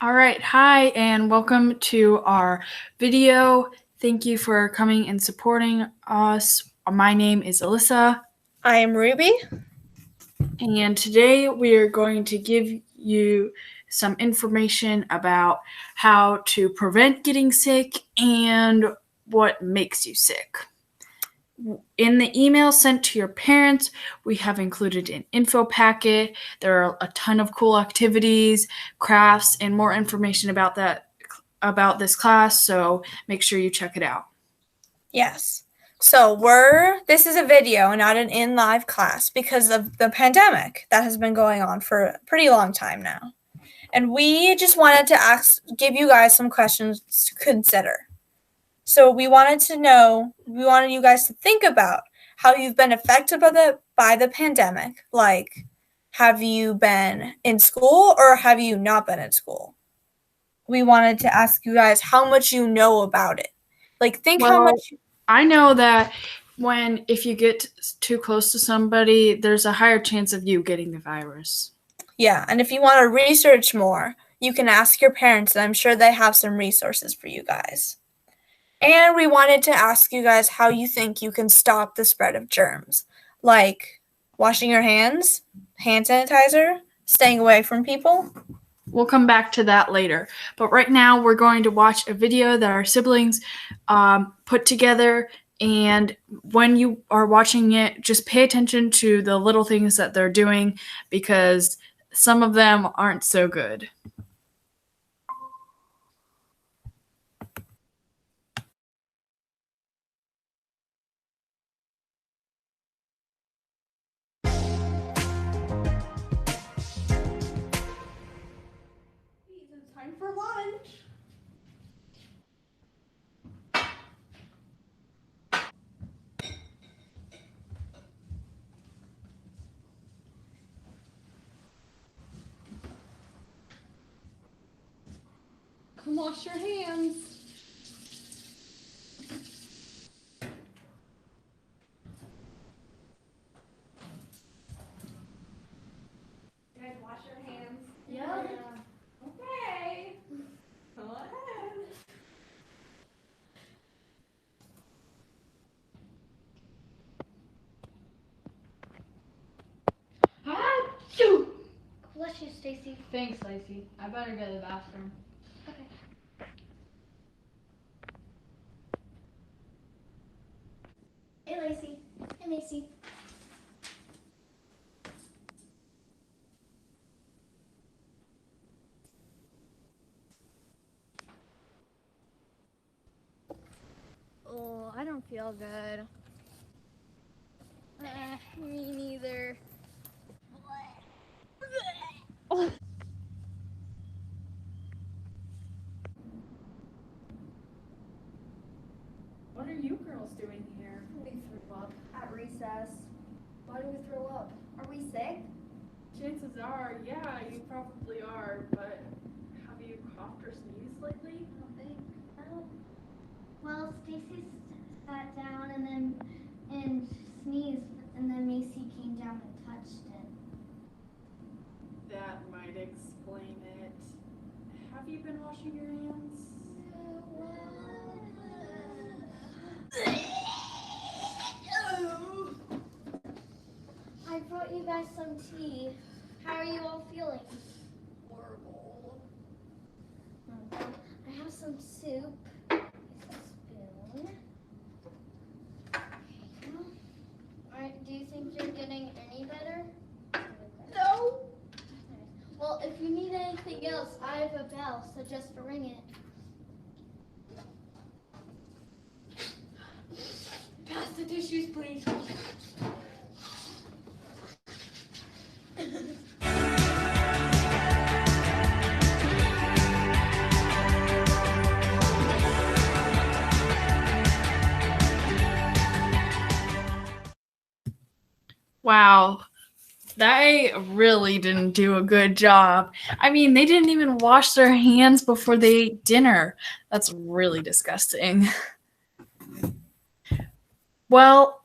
All right, hi, and welcome to our video. Thank you for coming and supporting us. My name is Alyssa, I am Ruby. and today we are going to give you some information about how to prevent getting sick and what makes you sick. In the email sent to your parents, we have included an info packet. There are a ton of cool activities, crafts, and more information about this class, so make sure you check it out. Yes. So this is a video, not an in-live class because of the pandemic that has been going on for a pretty long time now. And we just wanted to give you guys some questions to consider. So we wanted you guys to think about how you've been affected by the pandemic. Like, have you been in school or have you not been in school? We wanted to ask you guys how much you know about it. Like, how much. I know that if you get too close to somebody, there's a higher chance of you getting the virus. Yeah, and if you want to research more, you can ask your parents, and I'm sure they have some resources for you guys. And we wanted to ask you guys how you think you can stop the spread of germs, like washing your hands, hand sanitizer, staying away from people. We'll come back to that later. But right now, we're going to watch a video that our siblings put together. And when you are watching it, just pay attention to the little things that they're doing because some of them aren't so good. It's time for lunch. Come wash your hands. You guys wash your hands? Yeah. Okay. Go ahead. Achoo! Bless you, Stacy. Thanks, Lacey. I better go to the bathroom. Okay. Hey, Lacey. Hey, Macy. Oh, I don't feel good. Me neither. What are you girls doing here? We threw up at recess. Why do we throw up? Are we sick? Chances are, yeah, you probably are, but have you coughed or sneezed lately? I don't think. Oh. Well, Stacy sat down and sneezed, and then Macy came down and touched it. That might explain it. Have you been washing your hands? I brought you guys some tea. How are you all feeling? Horrible. I have some soup. Here's a spoon. Alright, do you think you're getting any better? No. Well, if you need anything else, I have a bell, so just ring it. Pass the tissues, please. Wow, they really didn't do a good job. I mean, they didn't even wash their hands before they ate dinner. That's really disgusting. Well,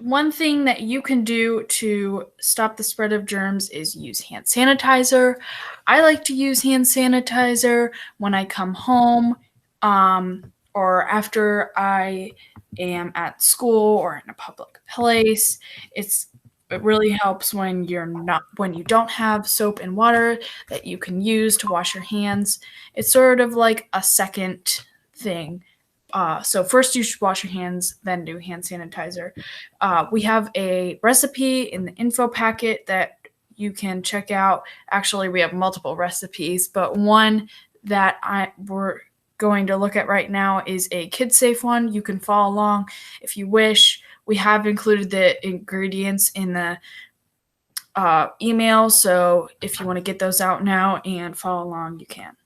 one thing that you can do to stop the spread of germs is use hand sanitizer. I like to use hand sanitizer when I come home, or after I am at school or in a public place. It really helps when you don't have soap and water that you can use to wash your hands. It's sort of like a second thing. So first you should wash your hands, then do hand sanitizer. We have a recipe in the info packet that you can check out. Actually, we have multiple recipes, but one that we're going to look at right now is a kid-safe one. You can follow along if you wish. We have included the ingredients in the email, so if you want to get those out now and follow along, you can.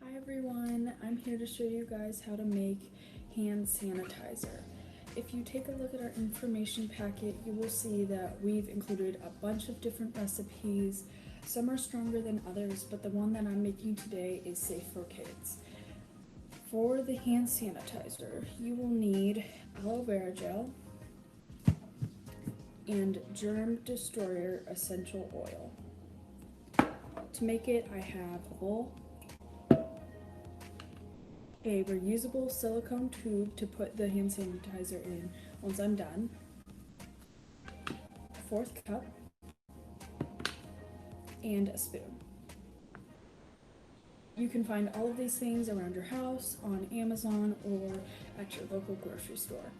Hi everyone, I'm here to show you guys how to make hand sanitizer. If you take a look at our information packet, you will see that we've included a bunch of different recipes. Some are stronger than others, but the one that I'm making today is safe for kids. For the hand sanitizer, you will need aloe vera gel and Germ Destroyer essential oil. To make it, I have a bowl, a reusable silicone tube to put the hand sanitizer in once I'm done, a fourth cup, and a spoon. You can find all of these things around your house, on Amazon, or at your local grocery store.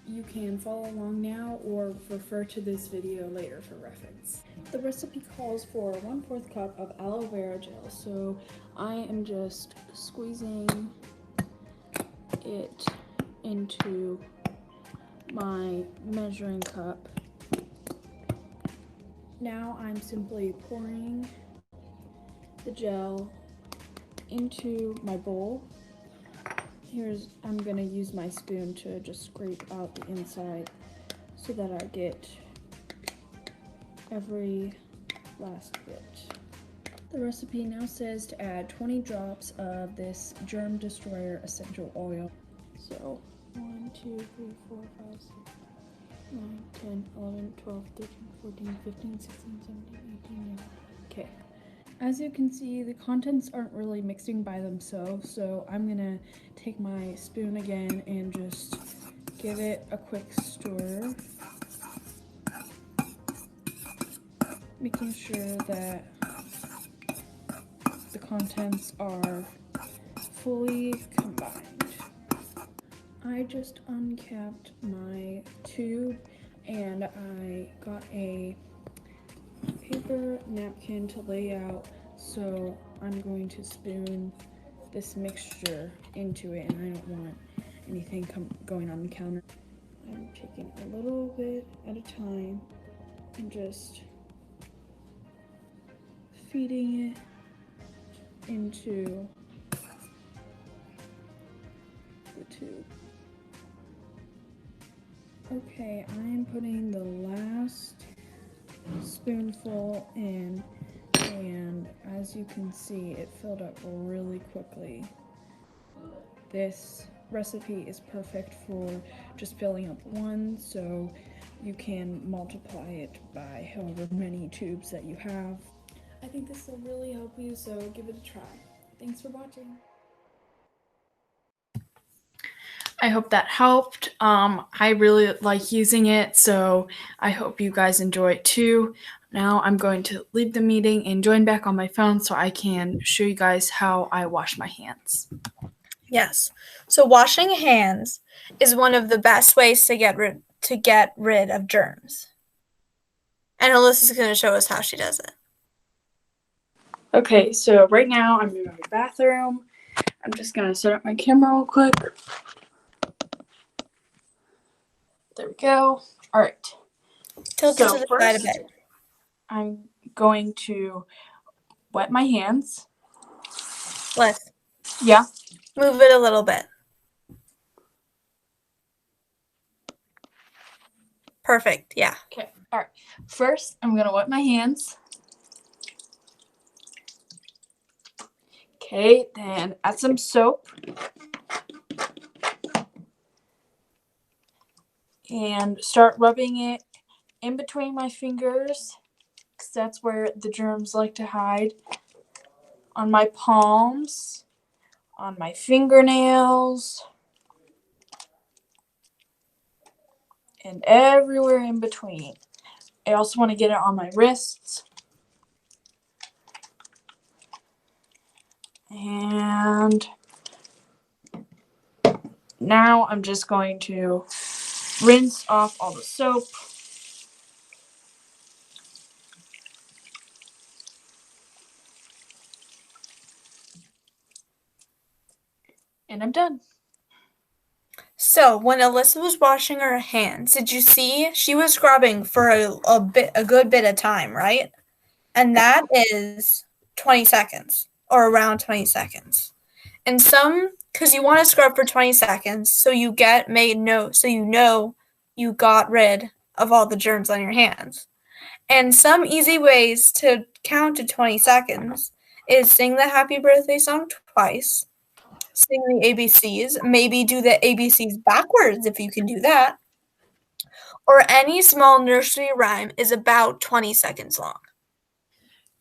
You can follow along now or refer to this video later for reference. The recipe calls for 1/4 cup of aloe vera gel, so I am just squeezing it into my measuring cup. Now I'm simply pouring the gel into my bowl. I'm gonna use my spoon to just scrape out the inside so that I get every last bit. The recipe now says to add 20 drops of this Germ Destroyer essential oil. So 1, 2, 3, 4, 5, 6, 9, 10, 11, 12, 13, 14, 15, 16, 17, 18, 19. Okay. As you can see, the contents aren't really mixing by themselves, so I'm gonna take my spoon again and just give it a quick stir, making sure that the contents are fully combined. I just uncapped my tube and I got a paper napkin to lay out, so I'm going to spoon this mixture into it, and I don't want anything going on the counter. I'm taking a little bit at a time and just feeding it into the tube. Okay, I'm putting the last spoonful in, and as you can see, it filled up really quickly. This recipe is perfect for just filling up one, so you can multiply it by however many tubes that you have. I think this will really help you, so give it a try. Thanks for watching. I hope that helped. I really like using it, so I hope you guys enjoy it too. Now I'm going to leave the meeting and join back on my phone so I can show you guys how I wash my hands. Yes. So washing hands is one of the best ways to get rid of germs. And Alyssa's going to show us how she does it. Okay, so right now I'm in my bathroom. I'm just going to set up my camera real quick. There we go. All right. Tilt it to the side a bit. I'm going to wet my hands. Let's Yeah. move it a little bit. Perfect. Yeah. Okay. All right. First, I'm going to wet my hands. Okay, then add some soap. And start rubbing it in between my fingers, because that's where the germs like to hide. On my palms, on my fingernails, and everywhere in between. I also want to get it on my wrists. And now I'm just going to rinse off all the soap. And I'm done. So when Alyssa was washing her hands, did you see she was scrubbing for a good bit of time, right? And that is 20 seconds or around 20 seconds. And because you want to scrub for 20 seconds, so you know you got rid of all the germs on your hands. And some easy ways to count to 20 seconds is sing the happy birthday song twice, sing the ABCs, maybe do the ABCs backwards if you can do that, or any small nursery rhyme is about 20 seconds long.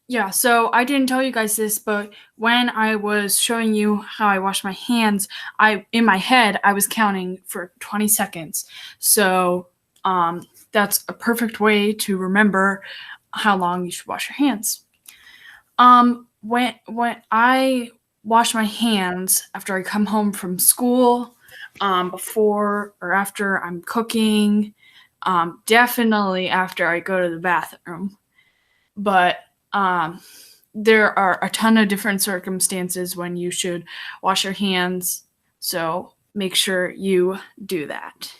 Yeah, so I didn't tell you guys this, but when I was showing you how I wash my hands, in my head I was counting for 20 seconds. So that's a perfect way to remember how long you should wash your hands. When I wash my hands after I come home from school, before or after I'm cooking, definitely after I go to the bathroom. But there are a ton of different circumstances when you should wash your hands, so make sure you do that.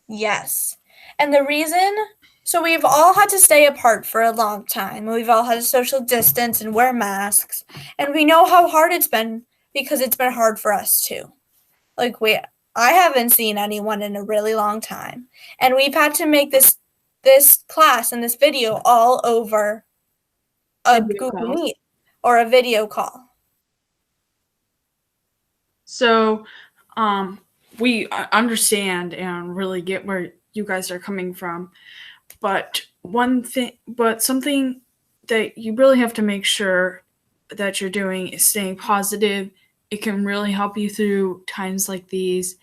Yes. And the reason, so we've all had to stay apart for a long time. We've all had to social distance and wear masks. And we know how hard it's been because it's been hard for us too. I haven't seen anyone in a really long time. And we've had to make this class and this video all over a Google Meet or a video call. So we understand and really get where you guys are coming from, but something that you really have to make sure that you're doing is staying positive. It can really help you through times like these.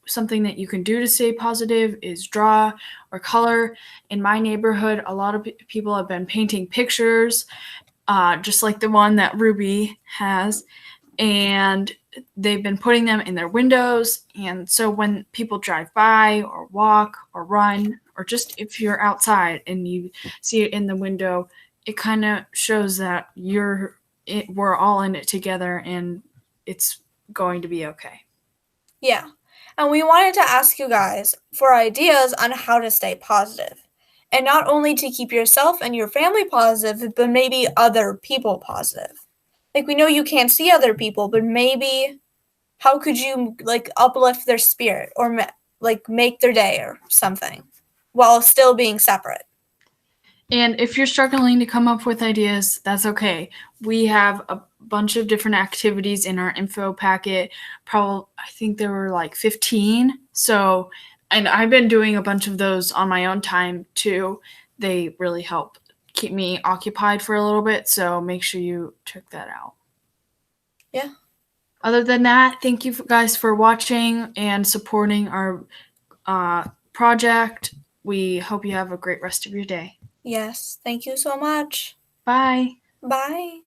Something that you can do to stay positive is draw or color. In my neighborhood, a lot of people have been painting pictures, just like the one that Ruby has, and they've been putting them in their windows. And so when people drive by or walk or run, or just if you're outside and you see it in the window, it kind of shows that we're all in it together and it's going to be okay. Yeah. And we wanted to ask you guys for ideas on how to stay positive. And not only to keep yourself and your family positive, but maybe other people positive. Like, we know you can't see other people, but maybe how could you, uplift their spirit or, make their day or something while still being separate? And if you're struggling to come up with ideas, that's okay. We have a bunch of different activities in our info packet. I think there were like 15. So, and I've been doing a bunch of those on my own time too. They really help keep me occupied for a little bit. So make sure you check that out. Yeah. Other than that, thank you guys for watching and supporting our project. We hope you have a great rest of your day. Yes. Thank you so much. Bye. Bye.